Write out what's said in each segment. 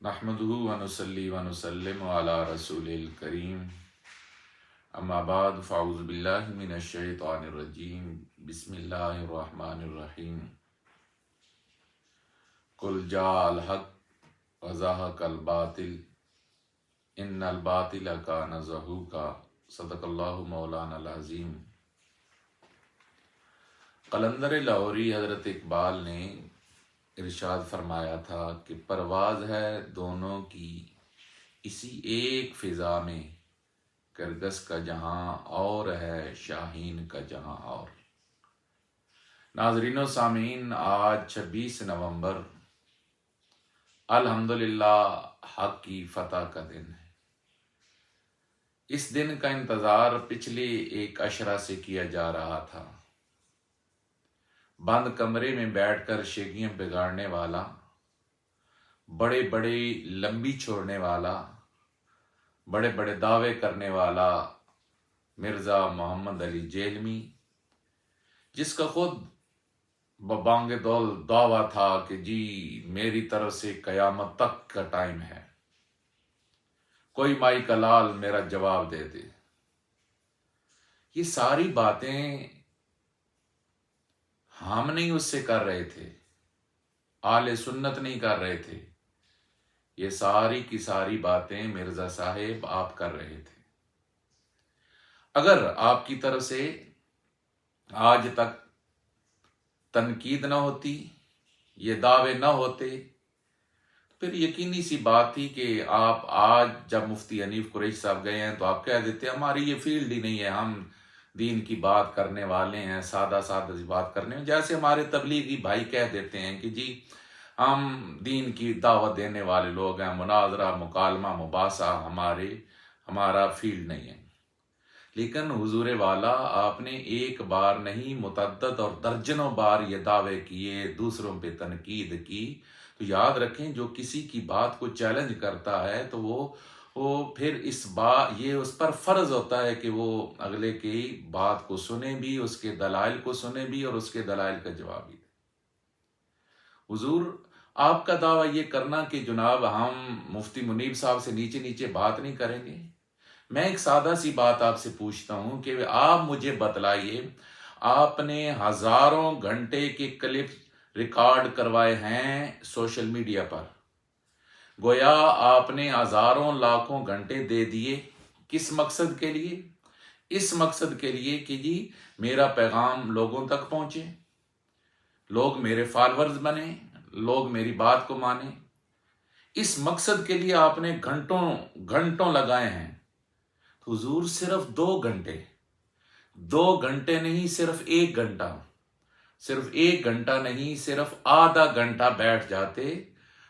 نحمدہ ونصلی ونسلم علی رسول الکریم اما بعد فاعوذ باللہ من الشیطان الرجیم بسم اللہ الرحمن الرحیم قل جاء الحق وزهق الباطل ان الباطل کان زہوقا صدق اللہ مولانا العظیم۔ قلندر لاہوری حضرت اقبال نے ارشاد فرمایا تھا کہ پرواز ہے دونوں کی اسی ایک فضا میں، کرگس کا جہاں اور ہے شاہین کا جہاں اور۔ ناظرین و سامعین، آج 26 نومبر الحمدللہ حق کی فتح کا دن ہے۔ اس دن کا انتظار پچھلے ایک عشرہ سے کیا جا رہا تھا۔ بند کمرے میں بیٹھ کر شیخیاں بگاڑنے والا، بڑے بڑے لمبی چھوڑنے والا، بڑے بڑے دعوے کرنے والا مرزا محمد علی جیلمی، جس کا خود ببانگ دول دعویٰ تھا کہ جی میری طرف سے قیامت تک کا ٹائم ہے، کوئی مائی کا لال میرا جواب دے دے۔ یہ ساری باتیں ہم نہیں اس سے کر رہے تھے، اہل سنت نہیں کر رہے تھے، یہ ساری کی ساری باتیں مرزا صاحب آپ کر رہے تھے۔ اگر آپ کی طرف سے آج تک تنقید نہ ہوتی، یہ دعوے نہ ہوتے، پھر یقینی سی بات تھی کہ آپ آج جب مفتی حنیف قریشی صاحب گئے ہیں تو آپ کہہ دیتے ہماری یہ فیلڈ ہی نہیں ہے، ہم دین کی بات کرنے والے ہیں، سادہ سادہ سی بات کرنے ہیں، جیسے ہمارے تبلیغی بھائی کہہ دیتے ہیں کہ جی ہم دین کی دعوت دینے والے لوگ ہیں، مناظرہ مکالمہ مباحثہ ہمارا فیلڈ نہیں ہے۔ لیکن حضور والا آپ نے ایک بار نہیں متعدد اور درجنوں بار یہ دعوے کیے، دوسروں پہ تنقید کی، تو یاد رکھیں جو کسی کی بات کو چیلنج کرتا ہے تو وہ پھر یہ اس پر فرض ہوتا ہے کہ وہ اگلے کی بات کو سنے بھی، اس کے دلائل کو سنے بھی اور اس کے دلائل کا جواب بھی دے۔ حضور آپ کا دعویٰ یہ کرنا کہ جناب ہم مفتی منیب صاحب سے نیچے نیچے بات نہیں کریں گے، میں ایک سادہ سی بات آپ سے پوچھتا ہوں کہ آپ مجھے بتلائیے، آپ نے ہزاروں گھنٹے کے کلپ ریکارڈ کروائے ہیں سوشل میڈیا پر، گویا آپ نے ہزاروں لاکھوں گھنٹے دے دیے، کس مقصد کے لیے؟ اس مقصد کے لیے کہ جی میرا پیغام لوگوں تک پہنچے، لوگ میرے فالورز بنے، لوگ میری بات کو مانیں۔ اس مقصد کے لیے آپ نے گھنٹوں لگائے ہیں۔ حضور صرف 2 گھنٹے نہیں، صرف 1 گھنٹہ، صرف 1 گھنٹہ نہیں، صرف آدھا گھنٹہ بیٹھ جاتے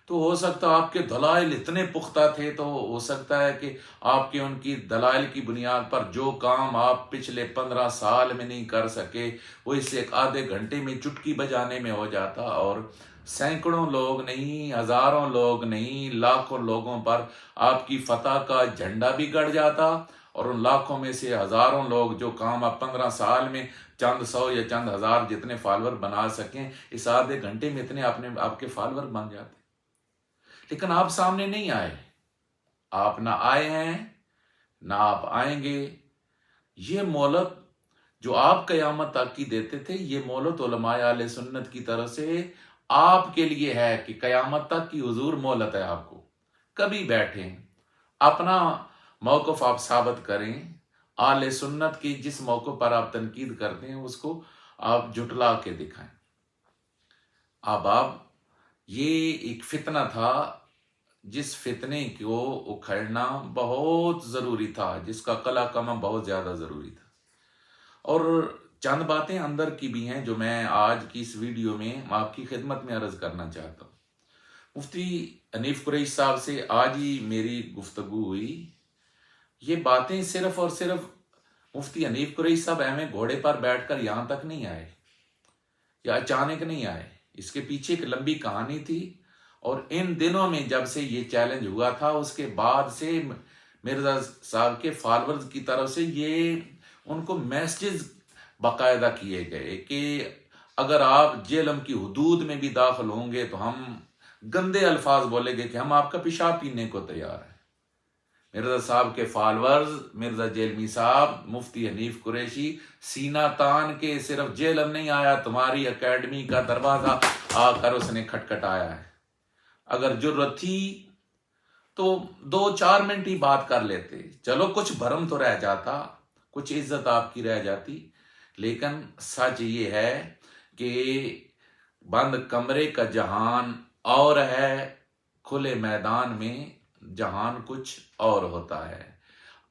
تو ہو سکتا آپ کے دلائل اتنے پختہ تھے، تو ہو سکتا ہے کہ آپ کے ان کی دلائل کی بنیاد پر جو کام آپ پچھلے 15 سال میں نہیں کر سکے وہ اس ایک آدھے گھنٹے میں چٹکی بجانے میں ہو جاتا، اور سینکڑوں لوگ نہیں، ہزاروں لوگ نہیں، لاکھوں لوگوں پر آپ کی فتح کا جھنڈا بھی گڑ جاتا، اور ان لاکھوں میں سے ہزاروں لوگ جو کام آپ 15 سال میں چند سو یا چند ہزار جتنے فالور بنا سکیں، اس آدھے گھنٹے میں اتنے آپ کے فالور بن جاتے۔ لیکن آپ سامنے نہیں آئے، آپ نہ آئے ہیں نہ آپ آئیں گے۔ یہ مہلت جو آپ قیامت تک کی دیتے تھے، یہ مہلت علماء اہل سنت کی طرف سے آپ کے لیے ہے کہ قیامت تک کی حضور مہلت ہے آپ کو، کبھی بیٹھیں، اپنا موقف آپ ثابت کریں، اہل سنت کی جس موقع پر آپ تنقید کرتے ہیں اس کو آپ جھٹلا کے دکھائیں۔ آپ یہ ایک فتنہ تھا، جس فتنے کو اکھڑنا بہت ضروری تھا، جس کا قلع کما بہت زیادہ ضروری تھا۔ اور چند باتیں اندر کی بھی ہیں جو میں آج کی اس ویڈیو میں آپ کی خدمت میں عرض کرنا چاہتا ہوں۔ مفتی حنیف قریشی صاحب سے آج ہی میری گفتگو ہوئی، یہ باتیں صرف اور صرف مفتی حنیف قریشی صاحب ہمیں گھوڑے پر بیٹھ کر یہاں تک نہیں آئے یا اچانک نہیں آئے، اس کے پیچھے ایک لمبی کہانی تھی، اور ان دنوں میں جب سے یہ چیلنج ہوا تھا اس کے بعد سے مرزا صاحب کے فالورز کی طرف سے یہ ان کو میسیجز باقاعدہ کیے گئے کہ اگر آپ جہلم کی حدود میں بھی داخل ہوں گے تو ہم गंदे अल्फाज बोलेंगे कि हम आपका पेशाब पीने को तैयार हैं। मिर्जा साहब के फॉलोअर्स, मिर्जा जेलमी साहब, मुफ्ती हनीफ कुरैशी सीना तान के सिर्फ जेलम नहीं आया, तुम्हारी एकेडमी का दरवाजा आकर उसने खटखटाया है। अगर जरूरत थी तो 2-4 मिनट ही बात कर लेते, चलो कुछ भरम तो रह जाता, कुछ इज्जत आपकी रह जाती। लेकिन सच ये है कि बंद कमरे का जहान और है, खुले मैदान में जहान कुछ और होता है।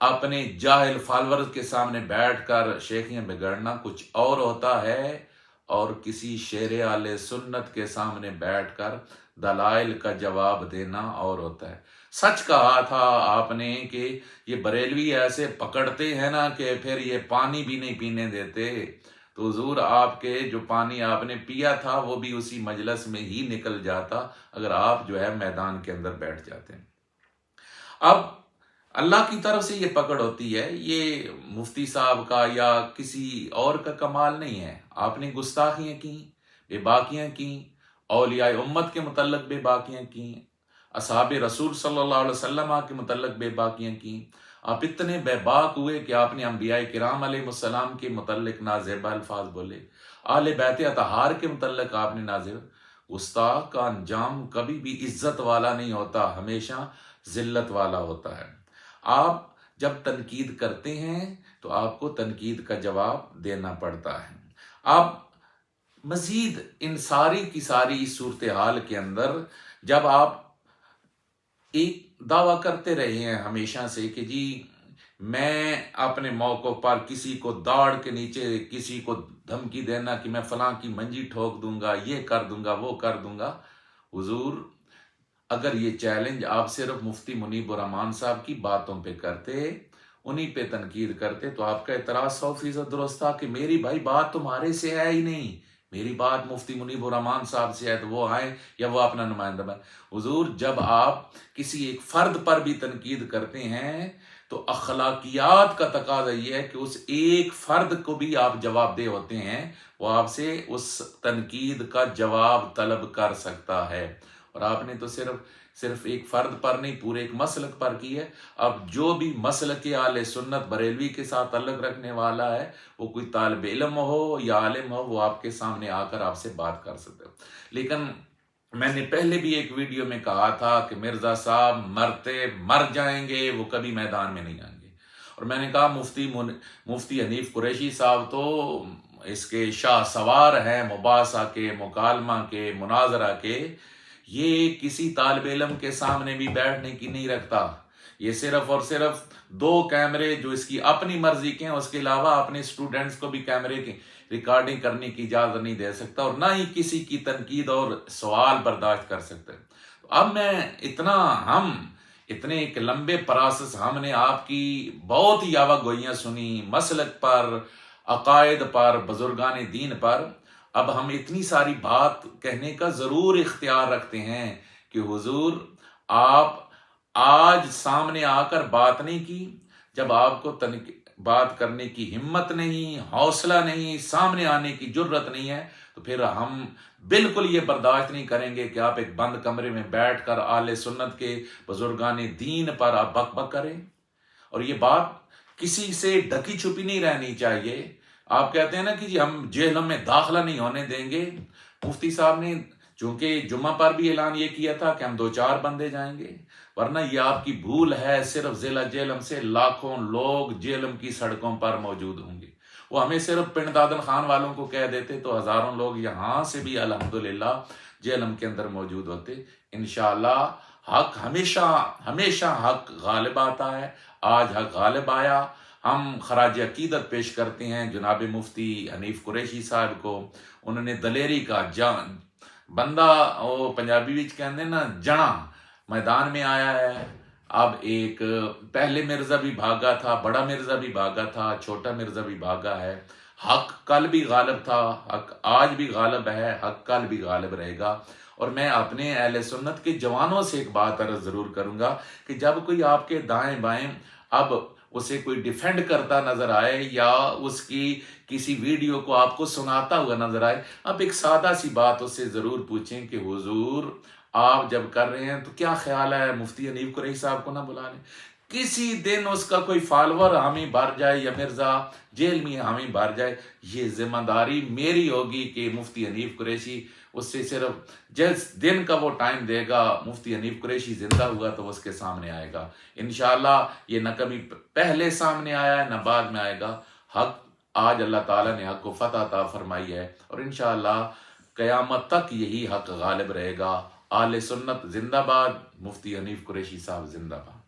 अपने जाहिल फॉलोअर्स के सामने बैठकर शेखियां बिगड़ना कुछ और होता है, और किसी शेर आले सुन्नत के सामने बैठकर दलाइल का जवाब देना और होता है। सच कहा था आपने कि ये बरेलवी ऐसे पकड़ते हैं ना कि फिर ये पानी भी नहीं पीने देते। तो हुजूर आपके जो पानी आपने पिया था वो भी उसी मजलिस में ही निकल जाता अगर आप जो है मैदान के अंदर बैठ जाते। अब अल्लाह की तरफ से ये पकड़ होती है, ये मुफ्ती साहब का या किसी और का कमाल नहीं है। आपने गुस्ताखियां की, बेबाकियां की, औलिया उम्मत के मुतल्लक बेबाकियां की, असहाबे रसूल सल्लल्लाहु अलैहि वसल्लम के मुतल्लक बेबाकियां की। आप इतने बेबाक हुए कि आपने अंबिया किराम अलैहिस्सलाम के मुतल्लिक नाज़ेबा अल्फाज बोले, आले बैत अतहार के मुतल्लिक आपने नाज़ेब। गुस्ताख का अंजाम कभी भी इज्जत वाला नहीं होता, हमेशा जिल्लत वाला होता है। आप जब तनकीद करते हैं तो आपको तनकीद का जवाब देना पड़ता है। आप मजीद इन सारी की सारी सूरत हाल के अंदर जब आप एक दावा करते रहे हैं हमेशा से कि जी मैं अपने मौकों पर किसी को दाढ़ के नीचे किसी को धमकी देना कि मैं फलां की मंजी ठोक दूंगा, ये कर दूंगा, वो कर दूंगा। हुजूर अगर ये चैलेंज आप सिर्फ मुफ्ती मुनीब रहमान साहब की बातों पे करते, उन्हीं पे तनकीद करते, तो आपका एतराज 100% दुरुस्त था कि मेरी भाई बात तुम्हारे से है ही नहीं, मेरी बात मुफ्ती मुनीब रहमान साहब से है, तो वो आए या वो अपना नुमाइंदा बने। हुजूर जब आप किसी एक फर्द पर भी तनकीद करते हैं तो अखलाकियात का तकाजा ये है कि उस एक फर्द को भी आप जवाबदेह होते हैं, वो आपसे उस तनकीद का जवाब तलब कर सकता है। और आपने तो सिर्फ एक फर्द पर नहीं, पूरे एक मसलक पर की है। अब जो भी मसलक आले सुन्नत बरेलवी के साथ अलग रखने वाला है, वो कोई तालिब इल्म हो या आलिम हो, वो आपके सामने आकर आपसे बात कर सकते हो। लेकिन मैंने पहले भी एक वीडियो में कहा था कि मिर्जा साहब मरते मर जाएंगे, वो कभी मैदान में नहीं आएंगे। और मैंने कहा मुफ्ती हनीफ कुरैशी साहब तो इसके शाह सवार हैं, मुबासा के, मुकालमा के, मुनाजरा के। ये किसी तालिब इल्म के सामने भी बैठने की नहीं रखता। ये सिर्फ और सिर्फ 2 कैमरे जो इसकी अपनी मर्जी के हैं, उसके अलावा अपने स्टूडेंट्स को भी कैमरे की रिकॉर्डिंग करने की इजाजत नहीं दे सकता, और ना ही किसी की तनकीद और सवाल बर्दाश्त कर सकते। तो अब हम इतने एक लंबे प्रोसेस हमने आपकी बहुत ही आवागोइयां सुनी, मसलक पर, अकायद पर, बुजुर्गान दीन पर। अब हम इतनी सारी बात कहने का जरूर इख्तियार रखते हैं कि हुजूर आप आज सामने आकर बात नहीं की, जब आपको बात करने की हिम्मत नहीं, हौसला नहीं, सामने आने की जुर्रत नहीं है, तो फिर हम बिल्कुल ये बर्दाश्त नहीं करेंगे कि आप एक बंद कमरे में बैठकर आले सुन्नत के बुजुर्गान दीन पर आप बक बक करें। और ये बात किसी से ढकी छुपी नहीं रहनी चाहिए। आप कहते हैं ना कि जी हम जेल में दाखिला नहीं होने देंगे। मुफ्ती साहब ने चूंकि जुम्मा पर भी ऐलान ये किया था कि हम 2-4 बंदे जाएंगे, वरना ये आपकी भूल है। सिर्फ जिला जेलम से लाखों लोग जेलम की सड़कों पर मौजूद होंगे। वो हमें सिर्फ पिंड दादन खान वालों को कह देते तो हजारों लोग यहां से भी अल्हम्दुलिल्लाह जेलम के अंदर मौजूद होते। इंशाअल्लाह हक हमेशा हमेशा हक गालिब आता है। आज हक गालिब आया। हम खराज अकीदत पेश करते हैं जनाब मुफ्ती हनीफ कुरैशी साहब को। उन्होंने दलेरी का बंदा वो पंजाबी विच कहते ना जना मैदान में आया है। अब एक पहले मिर्जा भी भागा था, बड़ा मिर्जा भी भागा था, छोटा मिर्जा भी भागा है। हक कल भी गालिब था, हक आज भी गालिब है, हक कल भी गालिब रहेगा। और मैं अपने अहले सुन्नत के जवानों से एक बात अर्ज जरूर करूंगा कि जब कोई आपके दाएं बाएं अब उसे कोई डिफेंड करता नजर आए या उसकी किसी वीडियो को आपको सुनाता हुआ नजर आए, आप एक सादा सी बात उससे जरूर पूछें कि हुजूर آپ جب کر رہے ہیں تو کیا خیال ہے مفتی حنیف قریشی صاحب کو نہ بلا لیں؟ کسی دن اس کا کوئی فالوور حامی بھر جائے یا مرزا جیل میں حامی بھر جائے، یہ ذمہ داری میری ہوگی کہ مفتی حنیف قریشی اس سے صرف جس دن کا وہ ٹائم دے گا، مفتی حنیف قریشی زندہ ہوا تو اس کے سامنے آئے گا انشاءاللہ۔ یہ نہ کبھی پہلے سامنے آیا ہے نہ بعد میں آئے گا۔ حق آج اللہ تعالیٰ نے حق کو فتح عطا فرمائی ہے، اور انشاءاللہ قیامت تک یہی حق غالب رہے گا۔ آل سنت زندہ باد، مفتی حنیف قریشی صاحب زندہ باد۔